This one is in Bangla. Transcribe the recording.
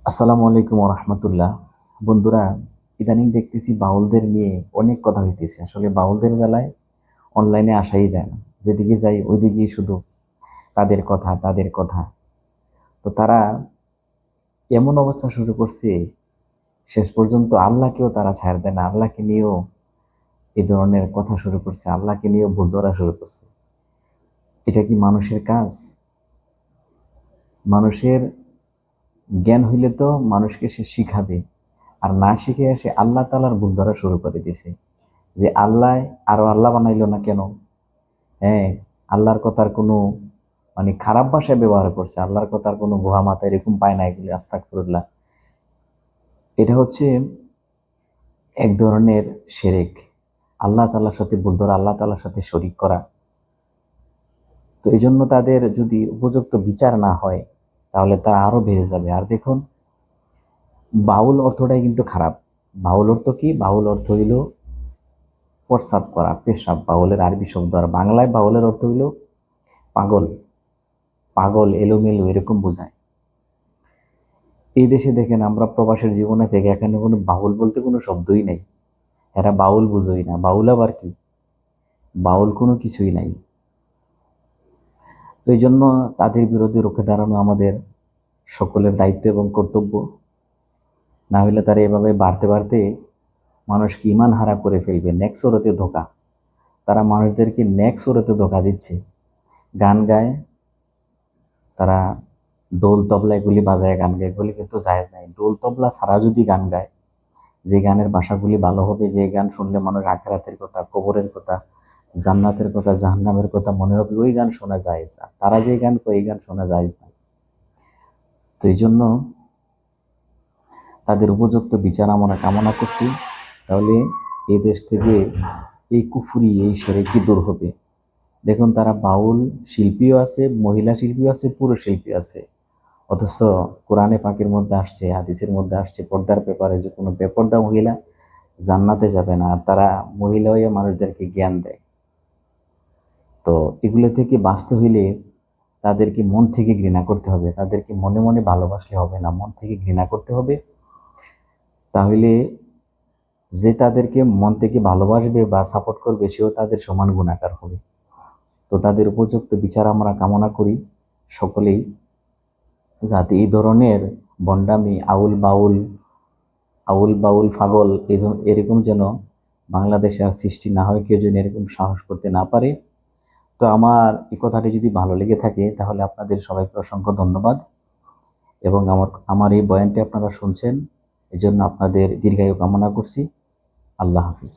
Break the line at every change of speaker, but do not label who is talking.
আসসালামু আলাইকুম রহমতুল্লাহ। বন্ধুরা, ইদানিং দেখতেছি বাউলদের নিয়ে অনেক কথা হইতেছে। আসলে বাউলদের জ্বালায় অনলাইনে আসাই যায় না, যেদিকে যাই ওইদিকেই শুধু তাদের কথা তাদের কথা। তো তারা এমন অবস্থা শুরু করছে, শেষ পর্যন্ত আল্লাহকেও তারা ছাড় দেয় না। আল্লাহকে নিয়েও এই ধরনের কথা শুরু করছে, আল্লাহকে নিয়েও ভুল ধরা শুরু করছে। এটা কি মানুষের কাজ? মানুষের জ্ঞান হইলে তো মানুষকে সে শিখাবে, আর না শিখে সে আল্লাহ তাআলার ভুল ধরা শুরু করে দিছে। যে আল্লাহ আরো আল্লাহ বানাইলো না কেন? হ্যাঁ, আল্লাহর কথার কোনো খারাপ ভাষায় ব্যবহার করছে, আল্লাহর কথার কোনো গুহা মাথা এরকম পায় না, এগুলি আস্তাগফিরুল্লাহ। এটা হচ্ছে এক ধরনের শিরক। আল্লাহ তাআলার সাথে ভুল ধরা, আল্লাহ তাআলার সাথে শরীক করা। তো এই জন্য তাদের যদি উপযুক্ত বিচার না হয়, তাহলে তা আরো বেড়ে যাবে। আর দেখুন, বাউল অর্থটাই কিন্তু খারাপ। বাউল অর্থ কি? বাউল অর্থ হইল প্রস্রাব করা, পেশাব। বাউলের আরবি শব্দ। আর বাংলায় বাউলের অর্থ হইল পাগল। পাগল, এলোমেলো এরকম বোঝায়। এই দেশে দেখেন, আমরা প্রবাসের জীবনে থেকে এখানে কোনো বাউল বলতে কোনো শব্দই নেই। এরা বাউল বুঝোই না। বাউল আবার কি? বাউল কোনো কিছুই নাই। তো এই জন্য তাদের বিরুদ্ধে রুখে দাঁড়ানো আমাদের সকলের দায়িত্ব এবং কর্তব্য। না হলে তারা এভাবে বাড়তে বাড়তে মানুষকে ইমান হারা করে ফেলবে। নেক্সরতে ধোকা। তারা মানুষদেরকে নেক্সরতে ধোকা দিচ্ছে। গান গায় তারা, ডোল তবলা এগুলি বাজায় গান গায়, এগুলি কিন্তু জায়েজ নাই। ডোল তবলা ছাড়া যদি গান গায়, যে গানের ভাষাগুলি ভালো হবে, যে গান শুনলে মানুষ আখিরাতের কথা, কবরের কথা, জান্নাতের কথা, জাহান্নামের কথা মনে হবে, ওই গান শোনা যায়। তারা যে গান করে, এই গান শোনা যায় না। তো এই জন্য তাদের উপযুক্ত বিচার আমরা কামনা করছি। তাহলে এই দেশ থেকে এই কুফরি, এই শিরকি দূর হবে। দেখুন, তারা বাউল শিল্পীও আছে, মহিলা শিল্পীও আছে, পুরুষ শিল্পী আছে। অথচ কোরআনে পাকের মধ্যে আসছে, হাদিসের মধ্যে আসছে, পর্দার ব্যাপারে যে কোনো বেপর্দা মহিলা জান্নাতে যাবে না। আর তারা মহিলা হয়ে মানুষদেরকে জ্ঞান দেয়। তো এগুলো থেকে বাঁচতে হইলে তাদেরকে মন থেকে ঘৃণা করতে হবে। তাদেরকে মনে মনে ভালোবাসলে হবে না, মন থেকে ঘৃণা করতে হবে। তাহলে যে তাদেরকে মন থেকে ভালোবাসবে বা সাপোর্ট করবে, সেও তাদের সমান গুণাকার হবে। তো তাদের উপযুক্ত বিচার আমরা কামনা করি সকলেই, যাতে এই ধরনের ভণ্ডামি, আউল বাউল পাগল এরকম যেন বাংলাদেশে আর সৃষ্টি না হয়, কেউ যেন এরকম সাহস করতে না পারে। তো আমার এই কথাটি যদি ভালো লেগে থাকে, তাহলে আপনাদের সবাইকে অসংখ্য ধন্যবাদ। এবং আমার এই বয়ানটি আপনারা শুনছেন, এই জন্য আপনাদের দীর্ঘায়ু কামনা করছি। আল্লাহ হাফিজ।